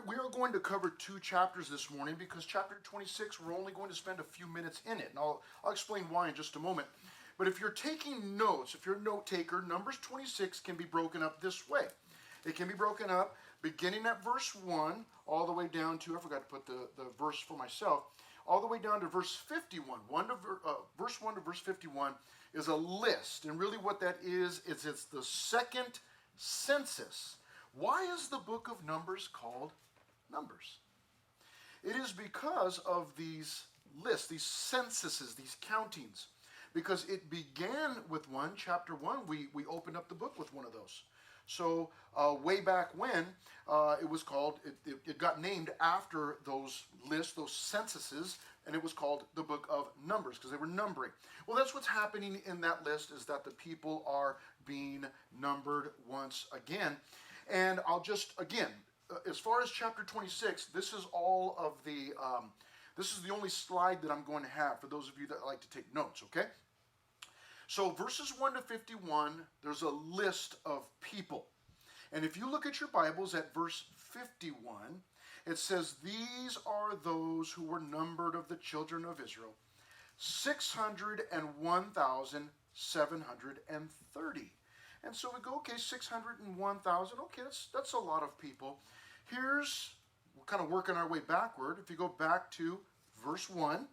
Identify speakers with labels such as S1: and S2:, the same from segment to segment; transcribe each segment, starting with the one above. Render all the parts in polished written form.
S1: we are going to cover two chapters this morning because chapter 26, we're only going to spend a few minutes in it. And I'll explain why in just a moment. But if you're taking notes, if you're a note taker, Numbers 26 can be broken up this way. It can be broken up beginning at verse 1 all the way down to, I forgot to put the verse for myself, all the way down to verse 51. Verse 1 to verse 51 is a list. And really what that is it's the second census. Why is the book of Numbers called Numbers? It is because of these lists, these censuses, these countings. Because it began with one, chapter 1, we opened up the book with one of those. So way back when, it was called, it got named after those lists, those censuses, and it was called the book of Numbers because they were numbering. Well, that's what's happening in that list is that the people are being numbered once again. And I'll just, again, as far as chapter 26, this is all of the, this is the only slide that I'm going to have for those of you that like to take notes, okay? So verses 1 to 51, there's a list of people. And if you look at your Bibles at verse 51, it says, these are those who were numbered of the children of Israel, 601,730. And so we go, okay, 601,000, okay, that's a lot of people. We're kind of working our way backward. If you go back to verse 1,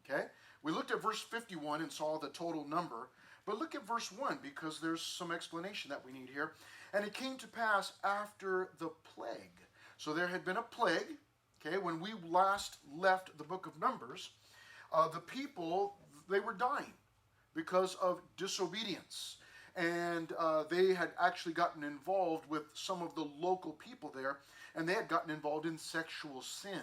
S1: okay, we looked at verse 51 and saw the total number. But look at verse 1 because there's some explanation that we need here. And it came to pass after the plague. So there had been a plague, okay, when we last left the book of Numbers, the people, they were dying because of disobedience. And they had actually gotten involved with some of the local people there, and they had gotten involved in sexual sin.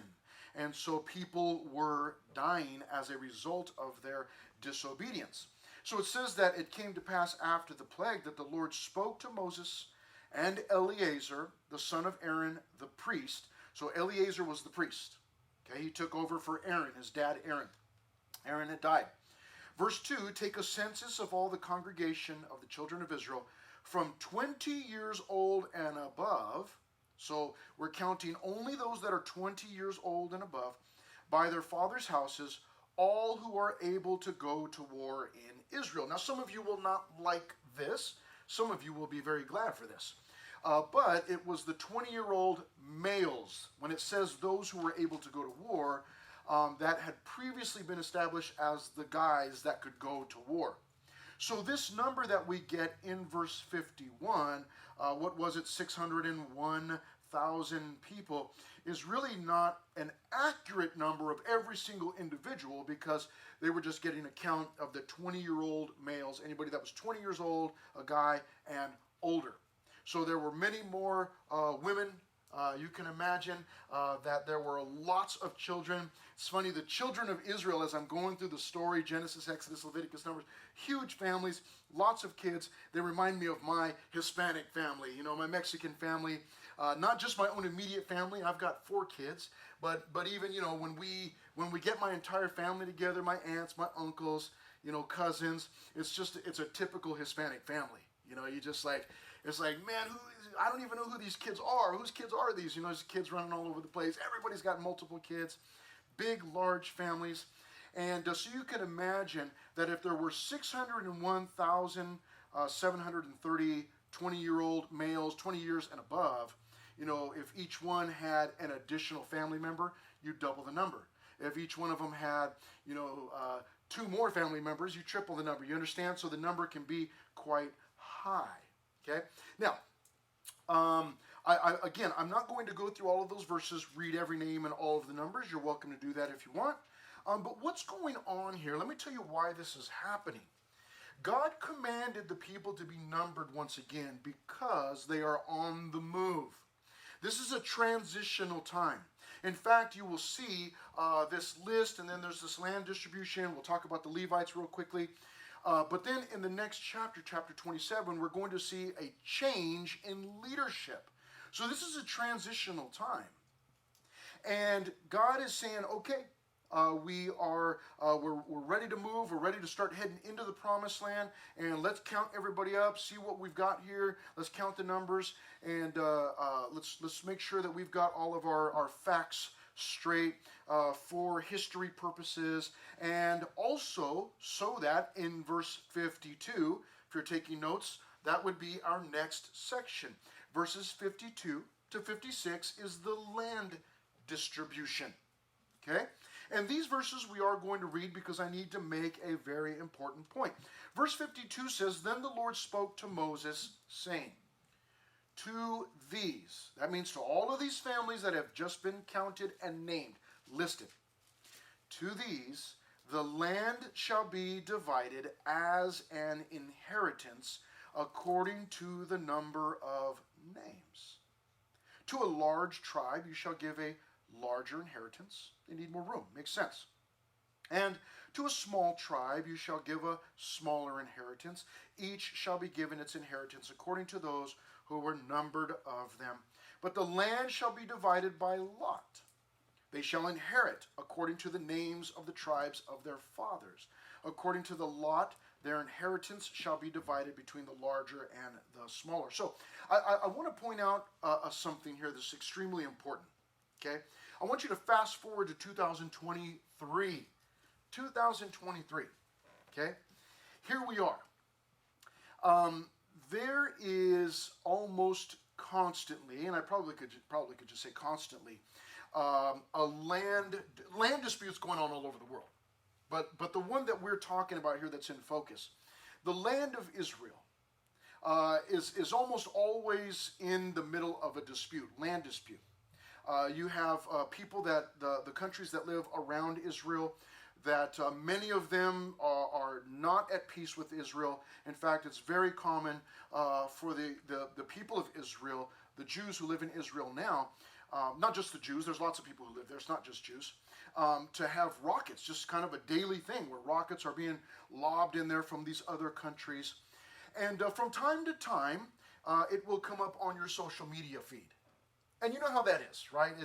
S1: And so people were dying as a result of their disobedience. So it says that it came to pass after the plague that the Lord spoke to Moses and Eleazar, the son of Aaron, the priest. So Eleazar was the priest. Okay, he took over for Aaron, his dad Aaron. Aaron had died. Verse 2, take a census of all the congregation of the children of Israel from 20 years old and above. So we're counting only those that are 20 years old and above by their fathers' houses, all who are able to go to war in Israel. Now, some of you will not like this. Some of you will be very glad for this. But it was the 20-year-old males, when it says those who were able to go to war, that had previously been established as the guys that could go to war. So this number that we get in verse 51, what was it, 601,000 people, is really not an accurate number of every single individual because they were just getting a count of the 20-year-old males, anybody that was 20 years old, a guy, and older. So there were many more women. You can imagine that there were lots of children. It's funny, the children of Israel, as I'm going through the story, Genesis, Exodus, Leviticus, Numbers, huge families, lots of kids. They remind me of my Hispanic family, you know, my Mexican family. Not just my own immediate family. I've got 4 kids, but even, you know, when we get my entire family together, my aunts, my uncles, you know, cousins, it's a typical Hispanic family. You know, you just like, it's like, man, I don't even know who these kids are. Whose kids are these? You know, there's kids running all over the place. Everybody's got multiple kids, big, large families. And so you can imagine that if there were 601,730 20-year-old males, 20 years and above, you know, if each one had an additional family member, you double the number. If each one of them had, you know, 2 more family members, you triple the number. You understand? So the number can be quite high. Okay? Now, again, I'm not going to go through all of those verses, read every name and all of the numbers. You're welcome to do that if you want. But what's going on here? Let me tell you why this is happening. God commanded the people to be numbered once again because they are on the move. This is a transitional time. In fact, you will see this list, and then there's this land distribution. We'll talk about the Levites real quickly. But then in the next chapter, chapter 27, we're going to see a change in leadership. So this is a transitional time. And God is saying, okay, we're ready to move. We're ready to start heading into the promised land. And let's count everybody up, see what we've got here. Let's count the numbers, and let's make sure that we've got all of our facts straight for history purposes, and also so that in verse 52, if you're taking notes, that would be our next section. Verses 52 to 56 is the land distribution. Okay? And these verses we are going to read because I need to make a very important point. Verse 52 says, "Then the Lord spoke to Moses, saying, to these," that means to all of these families that have just been counted and named, listed, "to these the land shall be divided as an inheritance according to the number of names. To a large tribe you shall give a larger inheritance." They need more room. Makes sense. "And to a small tribe you shall give a smaller inheritance. Each shall be given its inheritance according to those who were numbered of them. But the land shall be divided by lot. They shall inherit according to the names of the tribes of their fathers. According to the lot, their inheritance shall be divided between the larger and the smaller." So I want to point out something here that's extremely important. Okay? I want you to fast forward to 2023. 2023. Okay? Here we are. There is almost constantly, and I probably could just say constantly, a land disputes going on all over the world. But the one that we're talking about here that's in focus, the land of Israel, is almost always in the middle of a dispute, land dispute. You have people that the countries that live around Israel, that many of them are not at peace with Israel. In fact, it's very common for the people of Israel, the Jews who live in Israel now, not just the Jews, there's lots of people who live there, it's not just Jews, to have rockets, just kind of a daily thing where rockets are being lobbed in there from these other countries. And from time to time, it will come up on your social media feed. And you know how that is, right?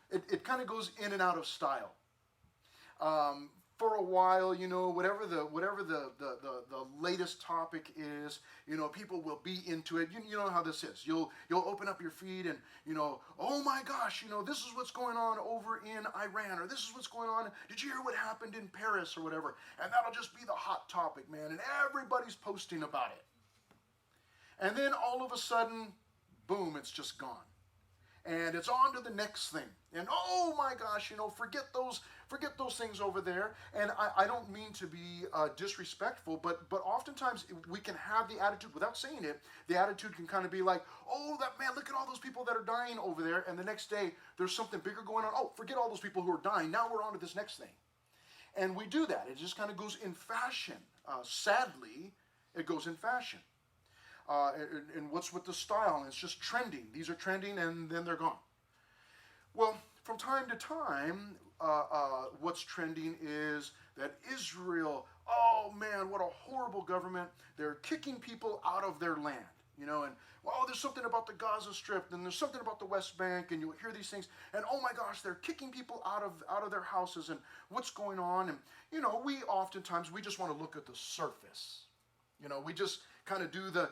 S1: It kind of goes in and out of style. For a while, whatever the latest topic is, people will be into it. You know how this is. You'll open up your feed and, oh my gosh, this is what's going on over in Iran, or this is what's going on. Did you hear what happened in Paris or whatever? And that'll just be the hot topic, man. And everybody's posting about it. And then all of a sudden, boom, it's just gone. And it's on to the next thing. And oh my gosh, forget those things over there. And I don't mean to be disrespectful, but oftentimes we can have the attitude, without saying it, the attitude can kind of be like, oh, that man, look at all those people that are dying over there. And the next day, there's something bigger going on. Oh, forget all those people who are dying. Now we're on to this next thing. And we do that. It just kind of goes in fashion. Sadly, it goes in fashion. And what's with the style? And it's just trending. These are trending, and then they're gone. Well, from time to time, what's trending is that Israel, oh man, what a horrible government. They're kicking people out of their land, and there's something about the Gaza Strip, and there's something about the West Bank, and you hear these things, and oh my gosh, they're kicking people out of their houses, and what's going on? And we oftentimes just want to look at the surface. We just kind of do the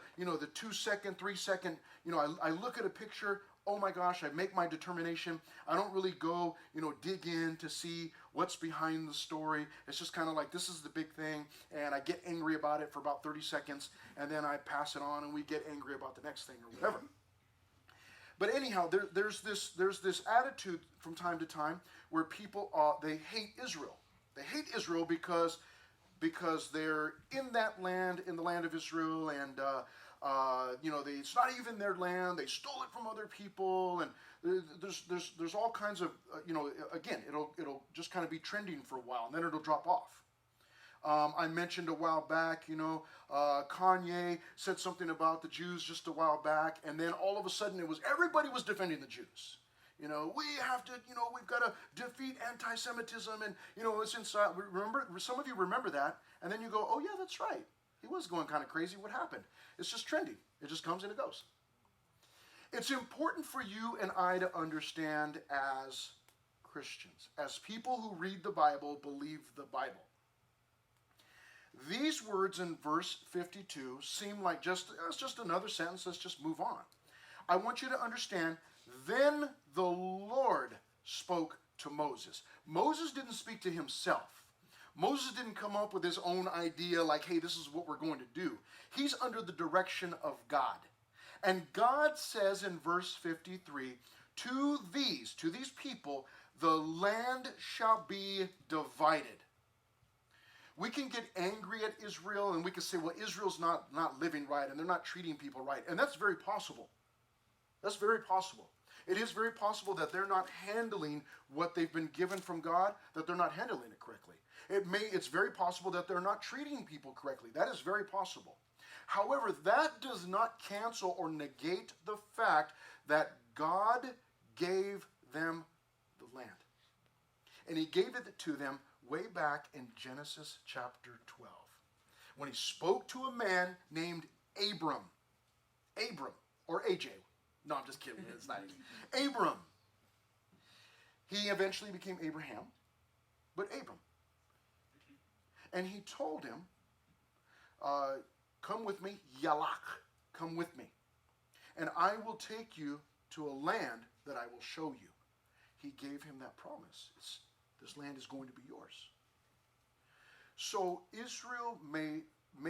S1: 2 second, 3 second, I look at a picture, oh my gosh, I make my determination. I don't really go, dig in to see what's behind the story. It's just kind of like, this is the big thing, and I get angry about it for about 30 seconds, and then I pass it on, and we get angry about the next thing or whatever. But anyhow, there's this attitude from time to time where people, they hate Israel. They hate Israel because they're in that land, in the land of Israel, and it's not even their land. They stole it from other people, and there's all kinds of again, it'll just kind of be trending for a while, and then it'll drop off. I mentioned a while back, Kanye said something about the Jews just a while back, and then all of a sudden everybody was defending the Jews. We have to, we've got to defeat anti-Semitism, and, it's inside. Remember, some of you remember that, and then you go, oh yeah, that's right. He was going kind of crazy. What happened? It's just trendy. It just comes and it goes. It's important for you and I to understand as Christians, as people who read the Bible, believe the Bible. These words in verse 52 seem like it's just another sentence. Let's just move on. I want you to understand, then the Lord spoke to Moses. Moses didn't speak to himself. Moses didn't come up with his own idea like, hey, this is what we're going to do. He's under the direction of God. And God says in verse 53, to these people, the land shall be divided. We can get angry at Israel and we can say, well, Israel's not living right and they're not treating people right. And that's very possible. That's very possible. It is very possible that they're not handling what they've been given from God, that they're not handling it correctly. It's very possible that they're not treating people correctly. That is very possible. However, that does not cancel or negate the fact that God gave them the land. And he gave it to them way back in Genesis chapter 12, when he spoke to a man named Abram, or AJ. No, I'm just kidding. It's not AJ. Abram. He eventually became Abraham, but Abram. And he told him, come with me, Yalach, come with me, and I will take you to a land that I will show you. He gave him that promise. This land is going to be yours. So Israel may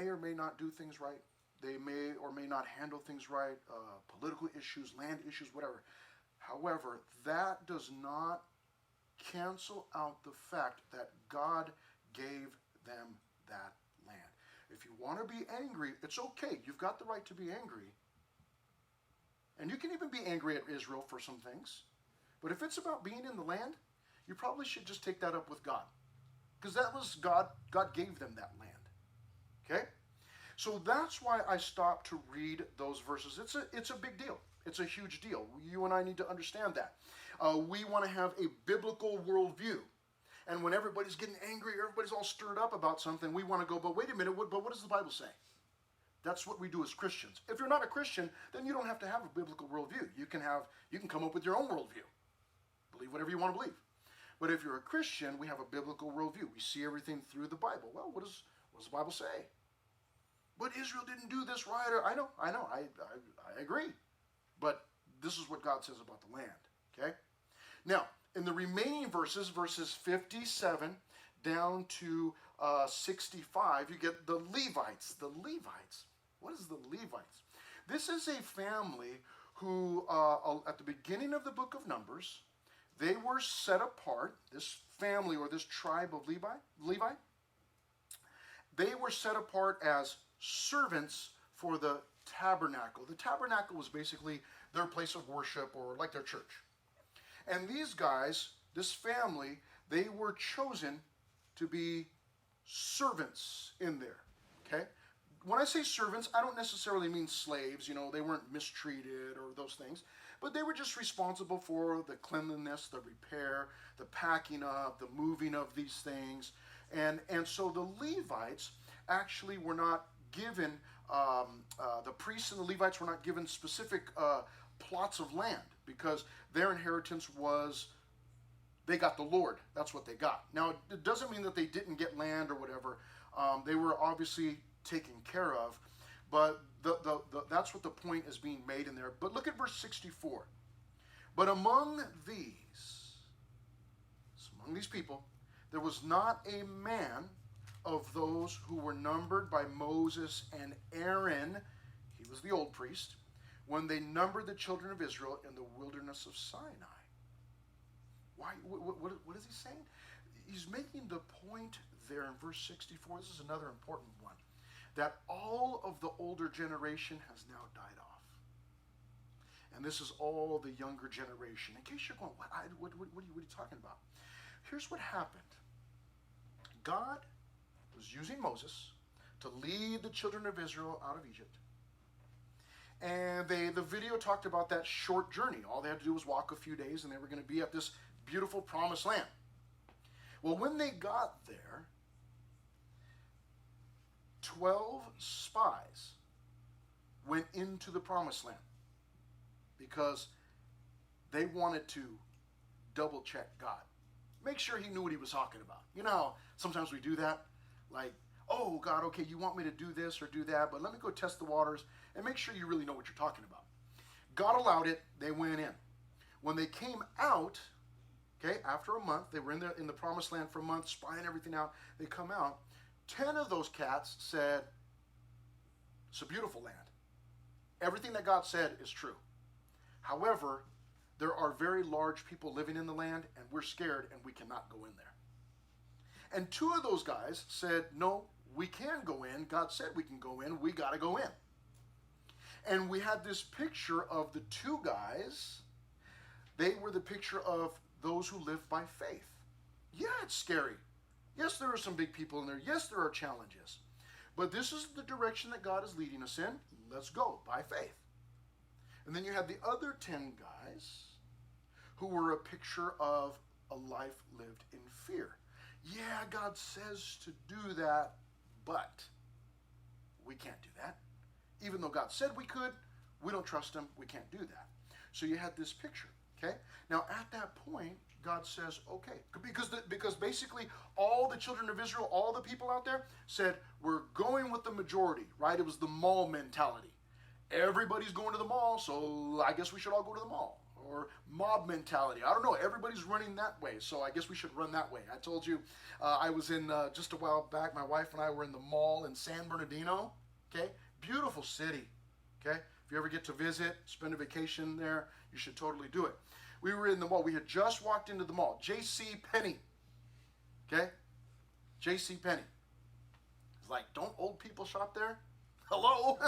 S1: or may not do things right. They may or may not handle things right, political issues, land issues, whatever. However, that does not cancel out the fact that God gave them that land. If you want to be angry, it's okay. You've got the right to be angry. And you can even be angry at Israel for some things. But if it's about being in the land, you probably should just take that up with God. Because that was God gave them that land. Okay? So that's why I stopped to read those verses. It's a big deal. It's a huge deal. You and I need to understand that. We want to have a biblical worldview. And when everybody's getting angry, everybody's all stirred up about something, we want to go, but wait a minute, but what does the Bible say? That's what we do as Christians. If you're not a Christian, then you don't have to have a biblical worldview. You can come up with your own worldview. Believe whatever you want to believe. But if you're a Christian, we have a biblical worldview. We see everything through the Bible. Well, what does the Bible say? But Israel didn't do this right. I know, I agree. But this is what God says about the land, okay? Now, in the remaining verses 57 down to 65, you get the Levites. The Levites. What is the Levites? This is a family who, at the beginning of the book of Numbers, they were set apart, this family or this tribe of Levi, they were set apart as servants for the tabernacle. The tabernacle was basically their place of worship, or like their church. And these guys, this family, they were chosen to be servants in there, okay? When I say servants, I don't necessarily mean slaves. They weren't mistreated or those things. But they were just responsible for the cleanliness, the repair, the packing up, the moving of these things. And so the Levites actually were not given, the priests and the Levites were not given specific plots of land, because their inheritance was, they got the Lord. That's what they got. Now, it doesn't mean that they didn't get land or whatever. They were obviously taken care of, but that's what the point is being made in there. But look at verse 64. But among these people, there was not a man of those who were numbered by Moses and Aaron, he was the old priest, when they numbered the children of Israel in the wilderness of Sinai. Why? What is he saying? He's making the point there in verse 64. This is another important one. That all of the older generation has now died off. And this is all the younger generation. In case you're going, what are you talking about? Here's what happened. God was using Moses to lead the children of Israel out of Egypt. And the video talked about that short journey. All they had to do was walk a few days and they were going to be at this beautiful promised land. Well, when they got there, 12 spies went into the promised land because they wanted to double check God. make sure he knew what he was talking about. You know, sometimes we do that. Like, oh, God, okay, you want me to do this or do that, but let me go test the waters and make sure you really know what you're talking about. God allowed it. They went in. When they came out, okay, after a month, they were in the promised land for a month, spying everything out. They come out. 10 of those cats said, it's a beautiful land. Everything that God said is true. However, there are very large people living in the land, and we're scared, and we cannot go in there. And 2 of those guys said, no, we can go in. God said we can go in. We got to go in. And we had this picture of the 2 guys. They were the picture of those who live by faith. Yeah, it's scary. Yes, there are some big people in there. Yes, there are challenges. But this is the direction that God is leading us in. Let's go by faith. And then you have the other 10 guys who were a picture of a life lived in fear. Yeah, God says to do that, but we can't do that. Even though God said we could, we don't trust him. We can't do that. So you had this picture, okay? Now, at that point, God says, okay. Because basically all the children of Israel, all the people out there said, we're going with the majority, right? It was the mall mentality. Everybody's going to the mall, so I guess we should all go to the mall. Or mob mentality. I don't know. Everybody's running that way, so I guess we should run that way. I told you I was in, just a while back, my wife and I were in the mall in San Bernardino, okay? Beautiful city, okay? If you ever get to visit, spend a vacation there, you should totally do it. We were in the mall. We had just walked into the mall. J.C. Penney, okay? J.C. Penney. It's like, don't old people shop there? Hello?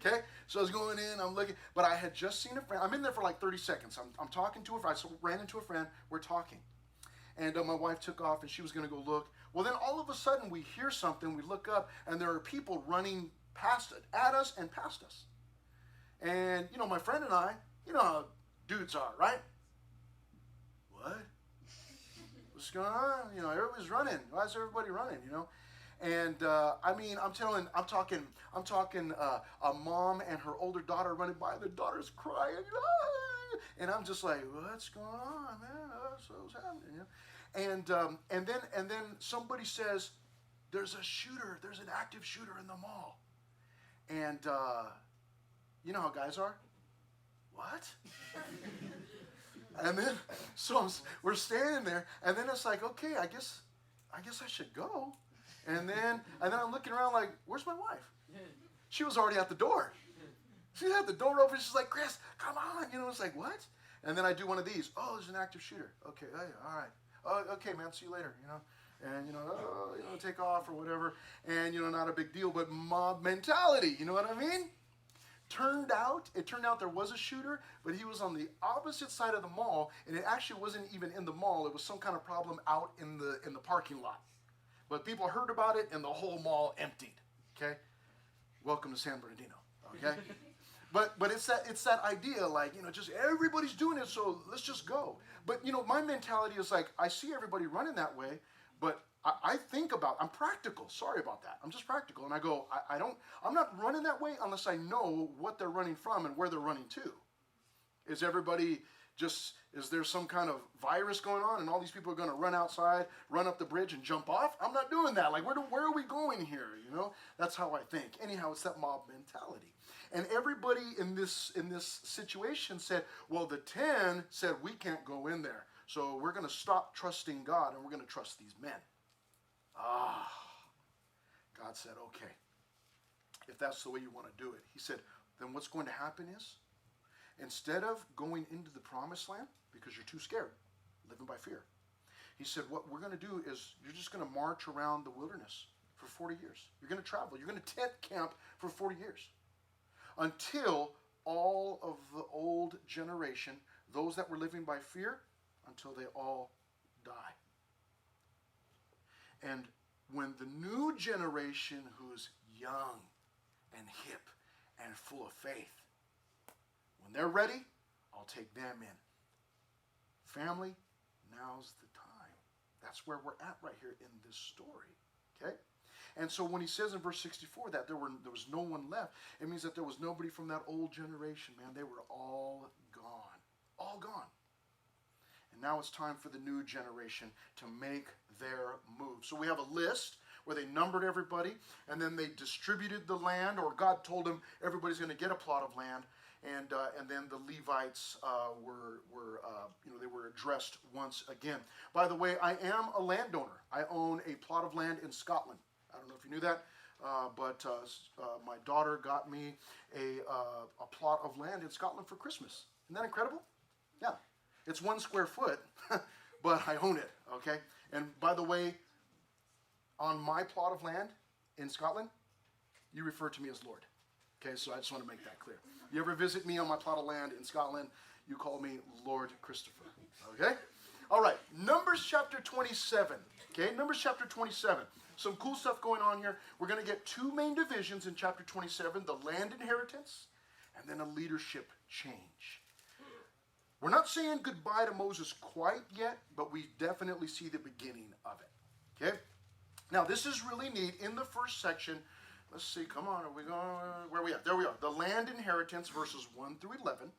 S1: Okay, so I was going in, I'm looking, but I had just seen a friend. I'm in there for like 30 seconds. I'm talking to a friend. I ran into a friend. We're talking. And my wife took off, and she was going to go look. Well, then all of a sudden, we hear something. We look up, and there are people running past it, at us and past us. And, you know, my friend and I, you know how dudes are, right? What? What's going on? You know, everybody's running. Why is everybody running, you know? And I mean, I'm talking a mom and her older daughter running by. The daughter's crying, ah! And I'm just like, what's going on, man? What's happening? You know? And then somebody says, there's a shooter. There's an active shooter in the mall. And you know how guys are? What? And then we're standing there, and then it's like, okay, I guess I should go. And then I'm looking around like, where's my wife? She was already at the door. She had the door open. She's like, Chris, come on. You know, it's like, what? And then I do one of these. Oh, there's an active shooter. Okay, oh, yeah, all right. Oh, okay, man, see you later, you know. And, take off or whatever. And, not a big deal, but mob mentality. You know what I mean? It turned out there was a shooter, but he was on the opposite side of the mall, and it actually wasn't even in the mall. It was some kind of problem out in the parking lot. But people heard about it, and the whole mall emptied. Okay, welcome to San Bernardino. Okay, but it's that idea, like, just everybody's doing it, so let's just go. But my mentality is like, I see everybody running that way, but I think about, I'm practical. Sorry about that. I'm just practical, and I go, I'm not running that way unless I know what they're running from and where they're running to. Is there some kind of virus going on and all these people are going to run outside, run up the bridge and jump off? I'm not doing that. Like, where are we going here? That's how I think. Anyhow, it's that mob mentality. And everybody in this situation said, well, the 10 said, we can't go in there. So we're going to stop trusting God and we're going to trust these men. God said, okay, if that's the way you want to do it. He said, then what's going to happen is, instead of going into the promised land, because you're too scared, living by fear, he said, what we're going to do is you're just going to march around the wilderness for 40 years. You're going to travel. You're going to tent camp for 40 years until all of the old generation, those that were living by fear, until they all die. And when the new generation who's young and hip and full of faith, when they're ready, I'll take them in. Family, now's the time. That's where we're at right here in this story. Okay? And so when he says in verse 64 that there was no one left, it means that there was nobody from that old generation, man. They were all gone. All gone. And Now it's time for the new generation to make their move. So we have a list where they numbered everybody, and then they distributed the land, or God told them everybody's going to get a plot of land, and then the Levites they were addressed once again. By the way, I am a landowner. I own a plot of land in Scotland. I don't know if you knew that, but my daughter got me a plot of land in Scotland for Christmas. Isn't that incredible? Yeah, it's 1 square foot, but I own it. Okay, and by the way, on my plot of land in Scotland, you refer to me as Lord. Okay, so I just want to make that clear. You ever visit me on my plot of land in Scotland, you call me Lord Christopher. Okay? All right, Numbers chapter 27. Okay, Numbers chapter 27. Some cool stuff going on here. We're going to get 2 main divisions in chapter 27, the land inheritance and then a leadership change. We're not saying goodbye to Moses quite yet, but we definitely see the beginning of it. Okay? Now, this is really neat. In the first section, let's see, come on, are we going, where are we at? There we are. The land inheritance, verses 1 through 11.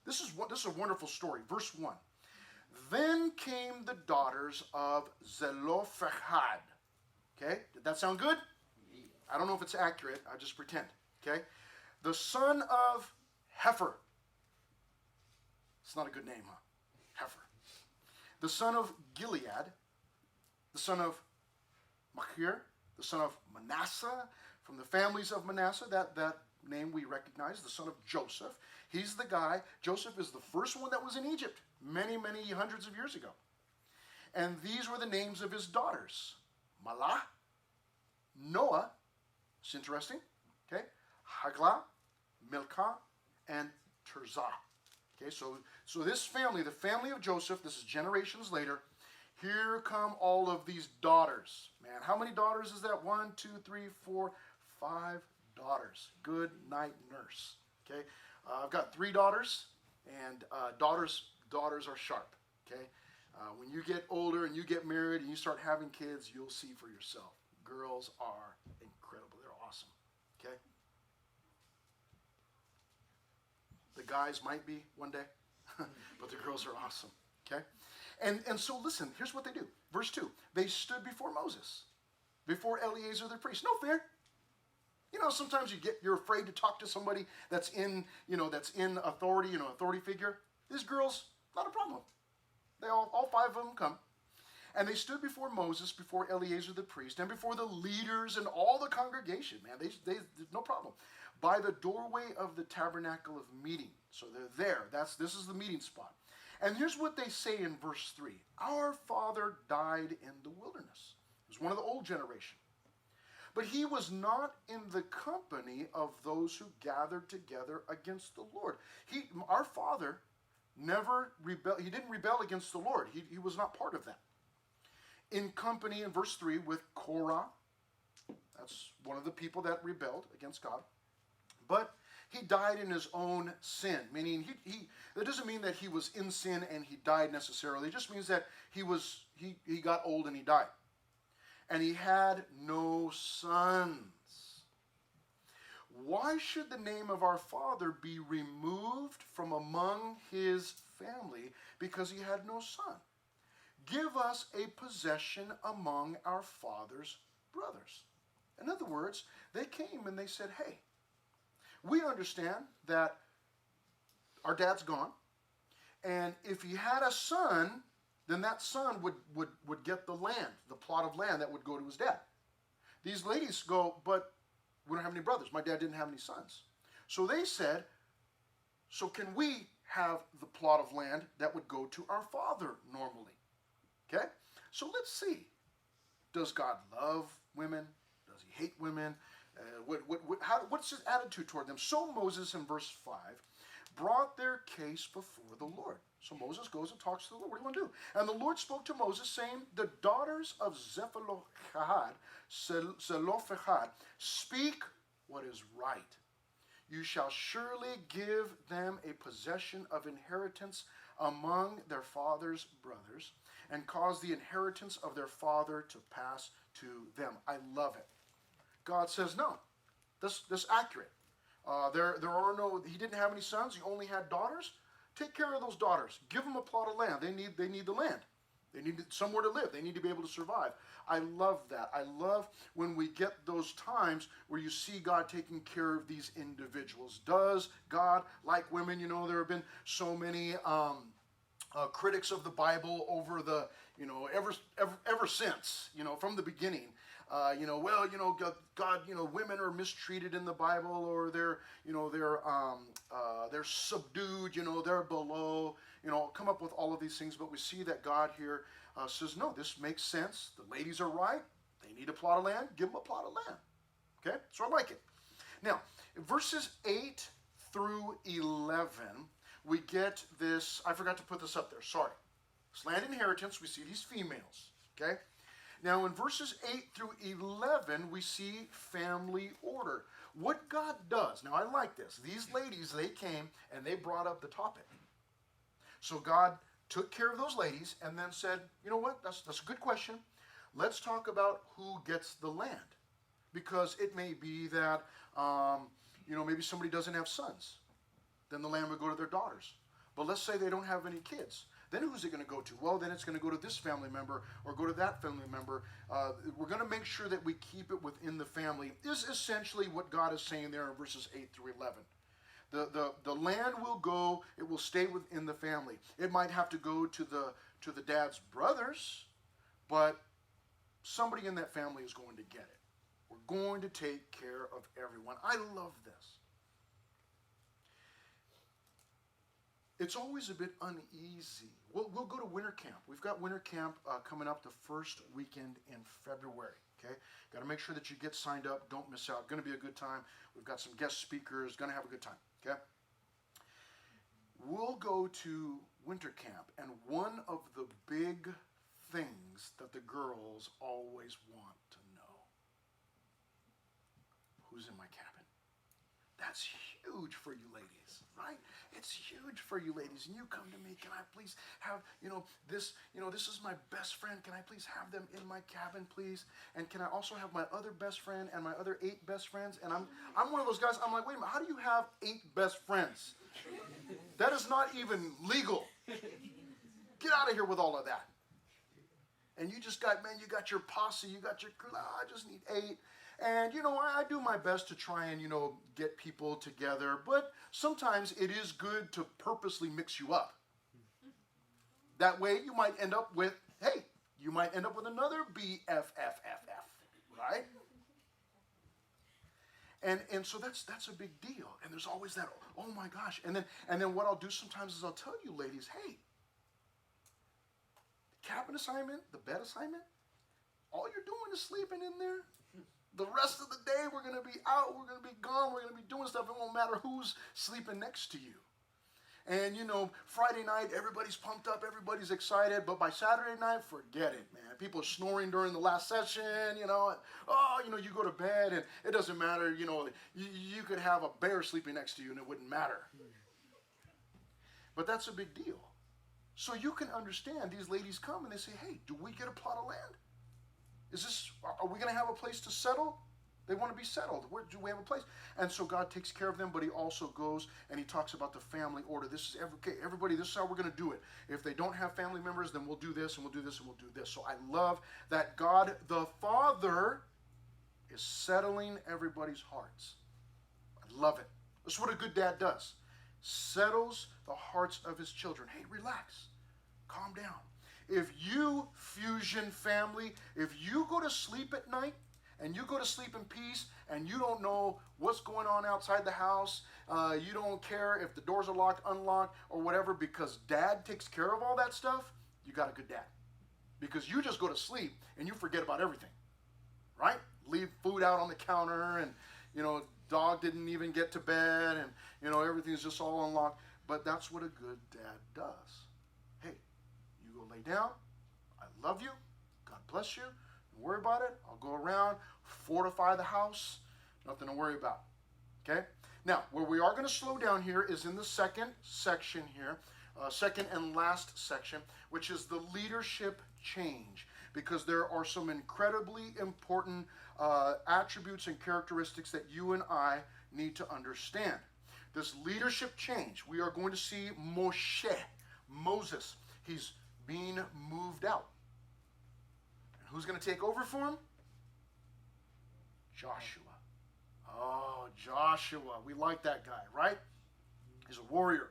S1: This is a wonderful story. Verse 1. Then came the daughters of Zelophehad. Okay, did that sound good? I don't know if it's accurate. I just pretend. Okay, the son of Heifer. It's not a good name, huh? Heifer. The son of Gilead. The son of Machir. The son of Manasseh. From the families of Manasseh, that name we recognize. The son of Joseph. He's the guy. Joseph is the first one that was in Egypt many, many hundreds of years ago. And these were the names of his daughters. Malah, Noah, it's interesting, okay, Haglah, Milcah, and Tirzah. Okay, so this family, the family of Joseph, this is generations later, here come all of these daughters. Man, how many daughters is that? 1, 2, 3, 4, 5 daughters. Good night, nurse. Okay, I've got 3 daughters, and daughters are sharp. Okay. When you get older and you get married and you start having kids, you'll see for yourself. Girls are incredible. They're awesome. Okay? The guys might be one day, but the girls are awesome. Okay? And so listen, here's what they do. Verse 2. They stood before Moses, before Eleazar the priest. No fear. You know, sometimes you're afraid to talk to somebody that's in authority, authority figure. These girls, not a problem. They all 5 of them come. And they stood before Moses, before Eleazar the priest, and before the leaders and all the congregation. Man, they no problem. By the doorway of the tabernacle of meeting. So they're there. This is the meeting spot. And here's what they say in verse 3. Our father died in the wilderness. It was one of the old generation. But he was not in the company of those who gathered together against the Lord. Our father never rebelled. He didn't rebel against the Lord. He was not part of that. In company, in verse 3, with Korah. That's one of the people that rebelled against God. But he died in his own sin, meaning that doesn't mean that he was in sin and he died necessarily. It just means that he got old and he died. And he had no sons. Why should the name of our father be removed from among his family because he had no son? Give us a possession among our father's brothers. In other words, they came and they said, hey, we understand that our dad's gone, and if he had a son, then that son would get the land, the plot of land that would go to his dad. These ladies go, but we don't have any brothers. My dad didn't have any sons. So they said, so can we have the plot of land that would go to our father normally? Okay? So let's see. Does God love women? Does he hate women? What's his attitude toward them? So Moses, in verse 5, brought their case before the Lord. So Moses goes and talks to the Lord. What do you want to do? And the Lord spoke to Moses, saying, the daughters of Zelophehad speak what is right. You shall surely give them a possession of inheritance among their father's brothers, and cause the inheritance of their father to pass to them. I love it. God says, no, this is accurate. He didn't have any sons. He only had daughters. take care of those daughters. Give them a plot of land. They need the land. They need somewhere to live. They need to be able to survive. I love that. I love when we get those times where you see God taking care of these individuals. Does God like women? You know, there have been so many critics of the Bible over the, ever since, from the beginning. God, women are mistreated in the Bible, or they're subdued, they're below, come up with all of these things. But we see that God here says, no, this makes sense. The ladies are right. They need a plot of land. Give them a plot of land. Okay, so I like it. Now, verses 8 through 11, we get this. I forgot to put this up there. Sorry. This land inheritance, we see these females. Okay. Now, in verses 8 through 11, we see family order. What God does, now I like this. These ladies, they came and they brought up the topic. So God took care of those ladies and then said, you know what, that's a good question. Let's talk about who gets the land. Because it may be that, maybe somebody doesn't have sons. Then the land would go to their daughters. But let's say they don't have any kids. Then who's it going to go to? Well, then it's going to go to this family member or go to that family member. We're going to make sure that we keep it within the family, is essentially what God is saying there in verses 8 through 11. The land will go, it will stay within the family. It might have to go to the dad's brothers, but somebody in that family is going to get it. We're going to take care of everyone. I love this. It's always a bit uneasy. We'll go to winter camp. We've got winter camp coming up the first weekend in February. Okay, got to make sure that you get signed up. Don't miss out. Going to be a good time. We've got some guest speakers. Going to have a good time. Okay. We'll go to winter camp, and one of the big things that the girls always want to know: who's in my cabin? That's huge for you ladies, right? It's huge for you ladies. And you come to me, can I please have, this is my best friend. Can I please have them in my cabin, please? And can I also have my other best friend and my other 8 best friends? And I'm one of those guys, I'm like, wait a minute, how do you have 8 best friends? That is not even legal. Get out of here with all of that. And you got your posse, you got your crew. I just need 8. And, I do my best to try and, get people together. But sometimes it is good to purposely mix you up. That way you might end up with, another BFFFF, right? And so that's a big deal. And there's always that, oh my gosh. And then what I'll do sometimes is I'll tell you ladies, hey, the cabin assignment, the bed assignment, all you're doing is sleeping in there. The rest of the day, we're going to be out, we're going to be gone, we're going to be doing stuff. It won't matter who's sleeping next to you. And, Friday night, everybody's pumped up, everybody's excited. But by Saturday night, forget it, man. People are snoring during the last session, you go to bed, and it doesn't matter, you could have a bear sleeping next to you, and it wouldn't matter. But that's a big deal. So you can understand, these ladies come, and they say, hey, do we get a plot of land? Are we going to have a place to settle? They want to be settled. Where do we have a place? And so God takes care of them, but he also goes and he talks about the family order. Everybody, this is how we're going to do it. If they don't have family members, then we'll do this, and we'll do this, and we'll do this. So I love that God, the Father, is settling everybody's hearts. I love it. That's what a good dad does. Settles the hearts of his children. Hey, relax. Calm down. If you, Fusion family, if you go to sleep at night and you go to sleep in peace and you don't know what's going on outside the house, you don't care if the doors are locked, unlocked, or whatever, because dad takes care of all that stuff, you got a good dad. Because you just go to sleep and you forget about everything, right? Leave food out on the counter and, dog didn't even get to bed and, everything's just all unlocked. But that's what a good dad does. Lay down. I love you. God bless you. Don't worry about it. I'll go around, fortify the house. Nothing to worry about. Okay? Now, where we are going to slow down here is in the second section here, second and last section, which is the leadership change, because there are some incredibly important attributes and characteristics that you and I need to understand. this leadership change. We are going to see Moses. He's being moved out. And who's going to take over for him? Joshua. Oh, Joshua. We like that guy, right? He's a warrior.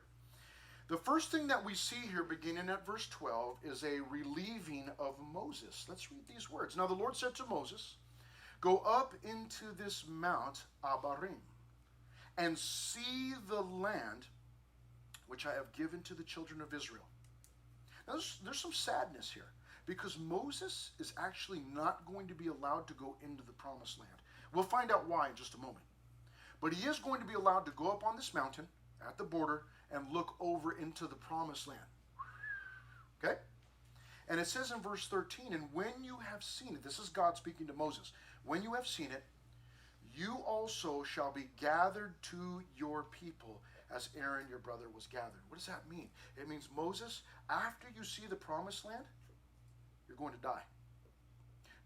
S1: The first thing that we see here beginning at verse 12 is a relieving of Moses. Let's read these words. Now the Lord said to Moses, go up into this mount Abarim and see the land which I have given to the children of Israel. Now there's some sadness here because Moses is actually not going to be allowed to go into the promised land. We'll find out why in just a moment. But he is going to be allowed to go up on this mountain at the border and look over into the promised land. Okay? And it says in verse 13, and when you have seen it, this is God speaking to Moses, when you have seen it, you also shall be gathered to your people as Aaron your brother was gathered. What does that mean? It means, Moses, after you see the promised land, you're going to die.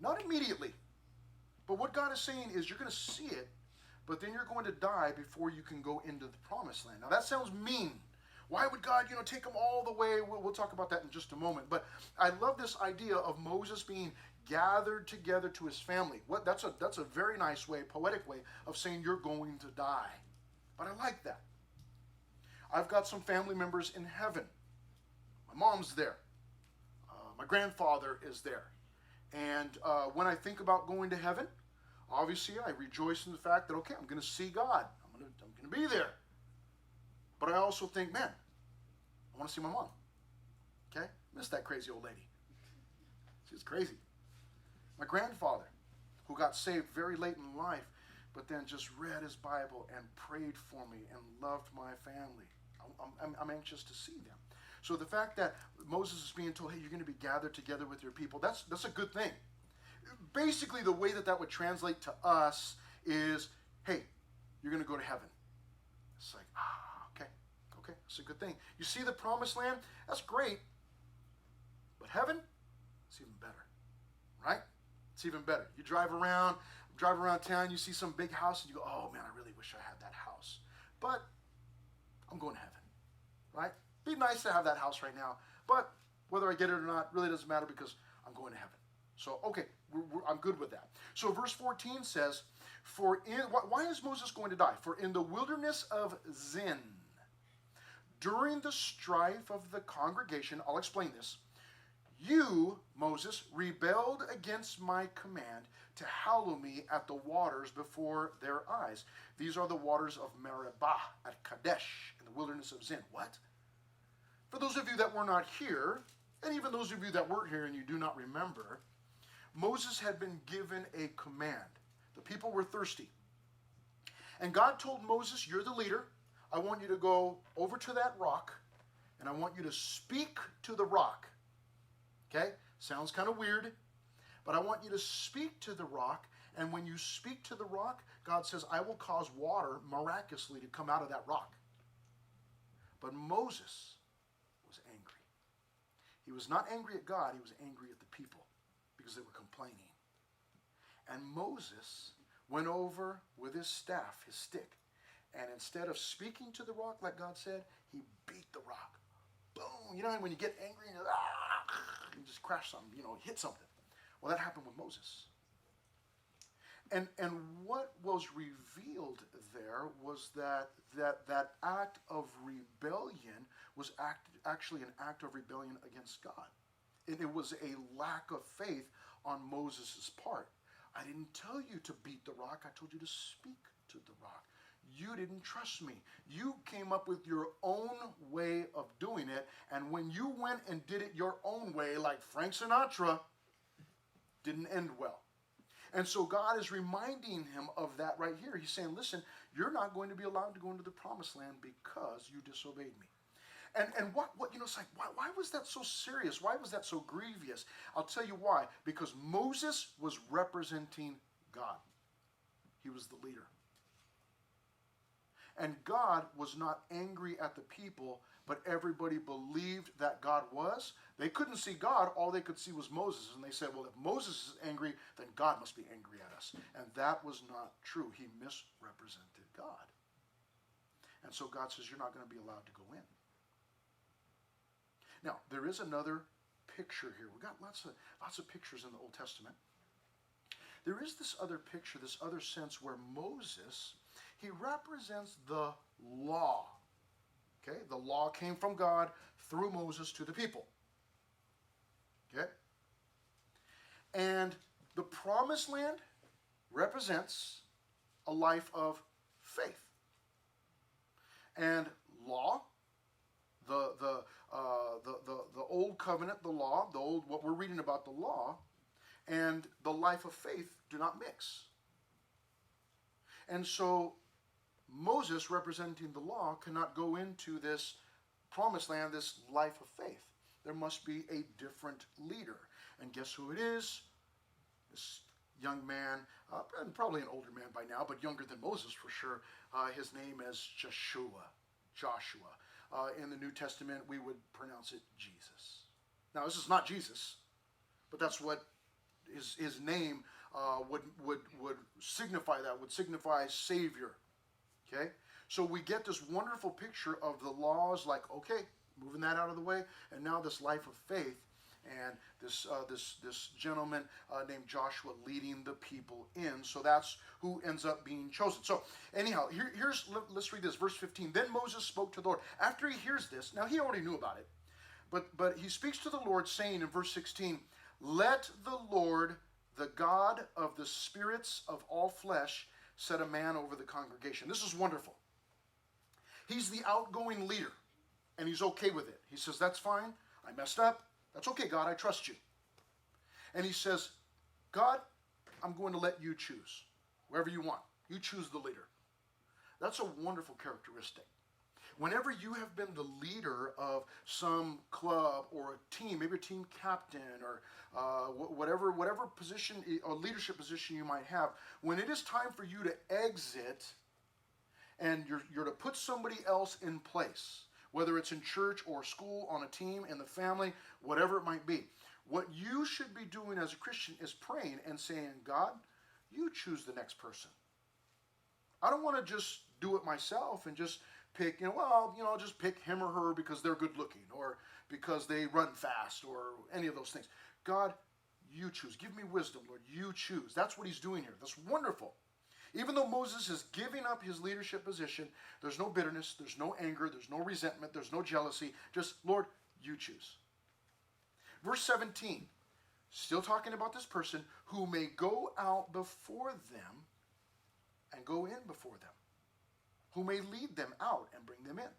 S1: Not immediately. But what God is saying is you're going to see it, but then you're going to die before you can go into the promised land. Now that sounds mean. Why would God, take them all the way? We'll talk about that in just a moment. But I love this idea of Moses being gathered together to his family. That's a very nice way, poetic way of saying you're going to die. But I like that. I've got some family members in heaven. My mom's there. My grandfather is there. And when I think about going to heaven, obviously I rejoice in the fact that, okay, I'm going to see God. I'm going to be there. But I also think, man, I want to see my mom. Okay? Miss that crazy old lady. She's crazy. My grandfather, who got saved very late in life, but then just read his Bible and prayed for me and loved my family. I'm anxious to see them. So the fact that Moses is being told, hey, you're going to be gathered together with your people, that's a good thing. Basically, the way that would translate to us is, hey, you're going to go to heaven. It's like, okay, it's a good thing. You see the promised land? That's great. But heaven, it's even better, right? It's even better. You drive around town, you see some big house, and you go, oh man, I really wish I had that house. But I'm going to heaven, right? Be nice to have that house right now, but whether I get it or not really doesn't matter because I'm going to heaven. So, okay, I'm good with that. So verse 14 says, why is Moses going to die? For in the wilderness of Zin, during the strife of the congregation, I'll explain this, you, Moses, rebelled against my command to hallow me at the waters before their eyes. These are the waters of Meribah at Kadesh in the wilderness of Zin. What? For those of you that were not here, and even those of you that were here and you do not remember, Moses had been given a command. The people were thirsty. And God told Moses, you're the leader. I want you to go over to that rock, and I want you to speak to the rock. Okay? Sounds kind of weird, but I want you to speak to the rock, and when you speak to the rock, God says, I will cause water miraculously to come out of that rock. But Moses was angry. He was not angry at God, he was angry at the people because they were complaining. And Moses went over with his staff, his stick, and instead of speaking to the rock like God said, he beat the rock. Boom! You know when you get angry and you just crash something, hit something. Well, that happened with Moses. And what was revealed there was that act of rebellion was actually an act of rebellion against God. And it was a lack of faith on Moses' part. I didn't tell you to beat the rock. I told you to speak to the rock. You didn't trust me. You came up with your own way of doing it. And when you went and did it your own way, like Frank Sinatra, didn't end well. And so God is reminding him of that right here. He's saying, listen, you're not going to be allowed to go into the promised land because you disobeyed me. And what it's like, why was that so serious? Why was that so grievous? I'll tell you why. Because Moses was representing God. He was the leader. And God was not angry at the people, but everybody believed that God was. They couldn't see God. All they could see was Moses. And they said, well, if Moses is angry, then God must be angry at us. And that was not true. He misrepresented God. And so God says, you're not going to be allowed to go in. Now, there is another picture here. We've got lots of pictures in the Old Testament. There is this other picture, this other sense where Moses, he represents the law. Okay? The law came from God through Moses to the people. Okay? And the promised land represents a life of faith. And law, the old covenant, the law, what we're reading about the law, and the life of faith do not mix. And so Moses, representing the law, cannot go into this promised land, this life of faith. There must be a different leader. And guess who it is? This young man, and probably an older man by now, but younger than Moses for sure. His name is Joshua. In the New Testament, we would pronounce it Jesus. Now, this is not Jesus, but that's what his name would signify. That would signify Savior. Okay, so we get this wonderful picture of the laws, like, okay, moving that out of the way, and now this life of faith, and this gentleman named Joshua leading the people in. So that's who ends up being chosen. So anyhow, let's read this, verse 15. Then Moses spoke to the Lord. After he hears this, now he already knew about it, but he speaks to the Lord, saying in verse 16, let the Lord, the God of the spirits of all flesh, set a man over the congregation. This is wonderful. He's the outgoing leader, and he's okay with it. He says, that's fine. I messed up. That's okay, God. I trust you. And he says, God, I'm going to let you choose. Whoever you want. You choose the leader. That's a wonderful characteristic. Whenever you have been the leader of some club or a team, maybe a team captain or whatever position or leadership position you might have, when it is time for you to exit and you're to put somebody else in place, whether it's in church or school, on a team, in the family, whatever it might be, what you should be doing as a Christian is praying and saying, God, you choose the next person. I don't want to just do it myself and just pick, just pick him or her because they're good looking or because they run fast or any of those things. God, you choose. Give me wisdom, Lord. You choose. That's what he's doing here. That's wonderful. Even though Moses is giving up his leadership position, there's no bitterness, there's no anger, there's no resentment, there's no jealousy. Just, Lord, you choose. Verse 17, still talking about this person who may go out before them and go in before them, who may lead them out and bring them in,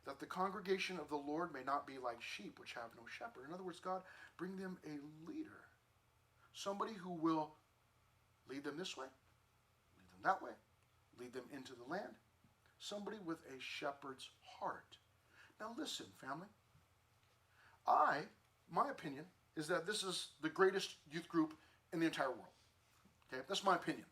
S1: that the congregation of the Lord may not be like sheep which have no shepherd. In other words, God, bring them a leader, somebody who will lead them this way, lead them that way, lead them into the land, somebody with a shepherd's heart. Now listen, family, my opinion is that this is the greatest youth group in the entire world. Okay, that's my opinion.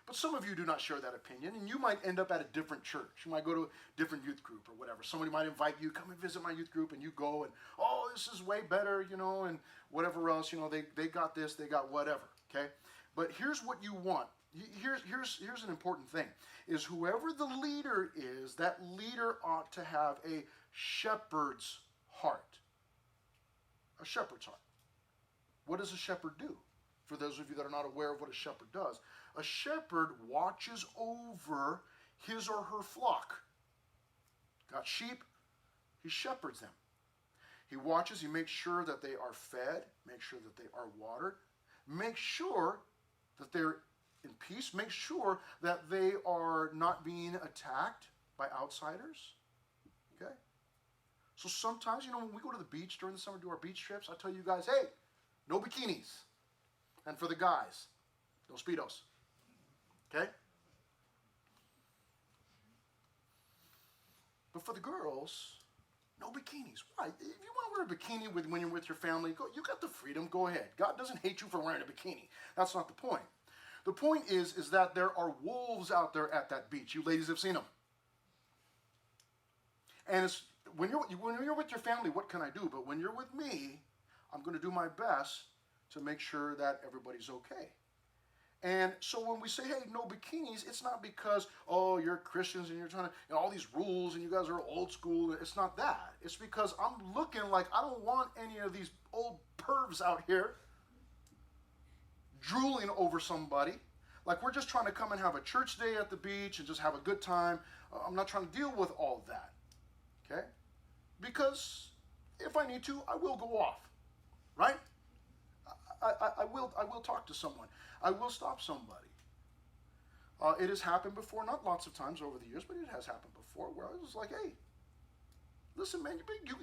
S1: But some of you do not share that opinion, and you might end up at a different church. You might go to a different youth group or whatever. Somebody might invite you, come and visit my youth group, and you go, and, oh, this is way better, and whatever else, they got this, they got whatever, okay? But here's what you want. Here's an important thing, is whoever the leader is, that leader ought to have a shepherd's heart. A shepherd's heart. What does a shepherd do? For those of you that are not aware of what a shepherd does, a shepherd watches over his or her flock. Got sheep, he shepherds them. He watches, he makes sure that they are fed, make sure that they are watered, make sure that they're in peace, make sure that they are not being attacked by outsiders. Okay? So sometimes, when we go to the beach during the summer, do our beach trips, I tell you guys, hey, no bikinis. And for the guys, no Speedos. Okay? But for the girls, no bikinis. Why? If you want to wear a bikini when you're with your family, you got the freedom, go ahead. God doesn't hate you for wearing a bikini. That's not the point. The point is that there are wolves out there at that beach. You ladies have seen them. And when you're with your family, what can I do? But when you're with me, I'm going to do my best to make sure that everybody's okay. And so when we say, hey, no bikinis, it's not because, oh, you're Christians and you're trying to, all these rules and you guys are old school. It's not that. It's because I'm looking like I don't want any of these old pervs out here drooling over somebody. Like we're just trying to come and have a church day at the beach and just have a good time. I'm not trying to deal with all that. Okay? Because if I need to, I will go off. Right? I will talk to someone. I will stop somebody. It has happened before, not lots of times over the years, but it has happened before where I was like, hey, listen, man,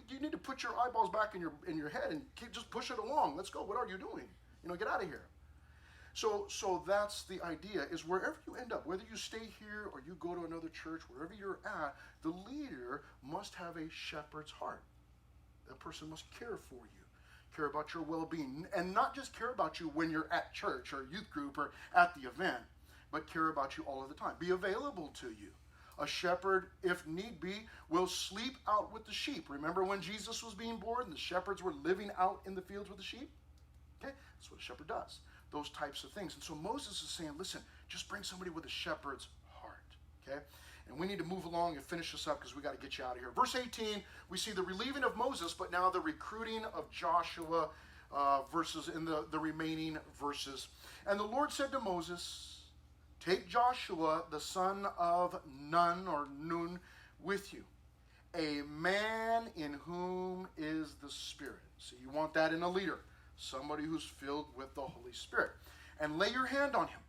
S1: you need to put your eyeballs back in your head and just push it along. Let's go. What are you doing? Get out of here. So that's the idea, is wherever you end up, whether you stay here or you go to another church, wherever you're at, the leader must have a shepherd's heart. That person must care for you, care about your well-being, and not just care about you when you're at church or youth group or at the event, but care about you all of the time. Be available to you. A shepherd, if need be, will sleep out with the sheep. Remember when Jesus was being born and the shepherds were living out in the fields with the sheep? Okay, that's what a shepherd does. Those types of things. And so Moses is saying, listen, just bring somebody with a shepherd's heart. Okay? And we need to move along and finish this up because we got to get you out of here. Verse 18, we see the relieving of Moses, but now the recruiting of Joshua verses in the remaining verses. And the Lord said to Moses, take Joshua, the son of Nun or Nun, with you, a man in whom is the Spirit. So you want that in a leader. Somebody who's filled with the Holy Spirit. And lay your hand on him.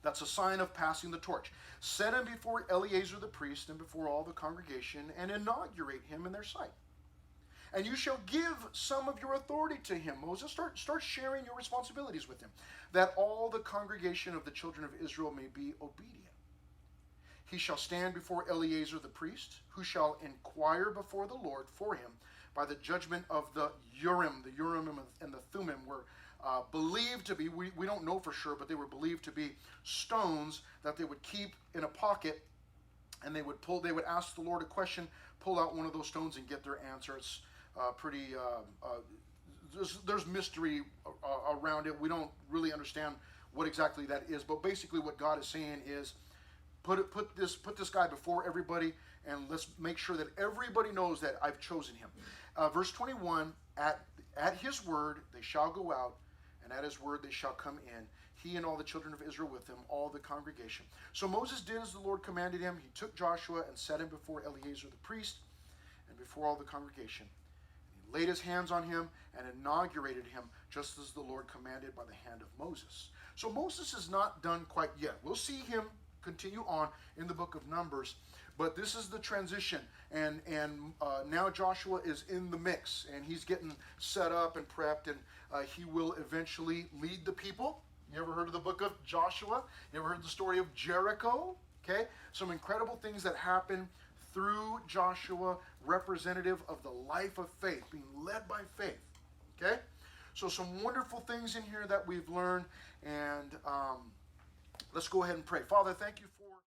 S1: That's a sign of passing the torch. Set him before Eleazar the priest and before all the congregation and inaugurate him in their sight. And you shall give some of your authority to him. Moses, start sharing your responsibilities with him, that all the congregation of the children of Israel may be obedient. He shall stand before Eleazar the priest, who shall inquire before the Lord for him by the judgment of the Urim. The Urim and the Thummim were believed to be, we don't know for sure, but they were believed to be stones that they would keep in a pocket, and they would ask the Lord a question, pull out one of those stones and get their answer. It's there's mystery around it. We don't really understand what exactly that is, but basically what God is saying is, put this guy before everybody, and let's make sure that everybody knows that I've chosen him. Verse 21, at his word they shall go out, and at his word they shall come in, he and all the children of Israel with him, all the congregation. So Moses did as the Lord commanded him. He took Joshua and set him before Eleazar the priest and before all the congregation. And he laid his hands on him and inaugurated him, just as the Lord commanded by the hand of Moses. So Moses is not done quite yet. We'll see him continue on in the book of Numbers, but this is the transition, and now Joshua is in the mix, and he's getting set up and prepped, and he will eventually lead the people. You ever heard of the book of Joshua? You ever heard the story of Jericho? Okay, some incredible things that happen through Joshua, representative of the life of faith, being led by faith. Okay, so some wonderful things in here that we've learned, and let's go ahead and pray. Father, thank you for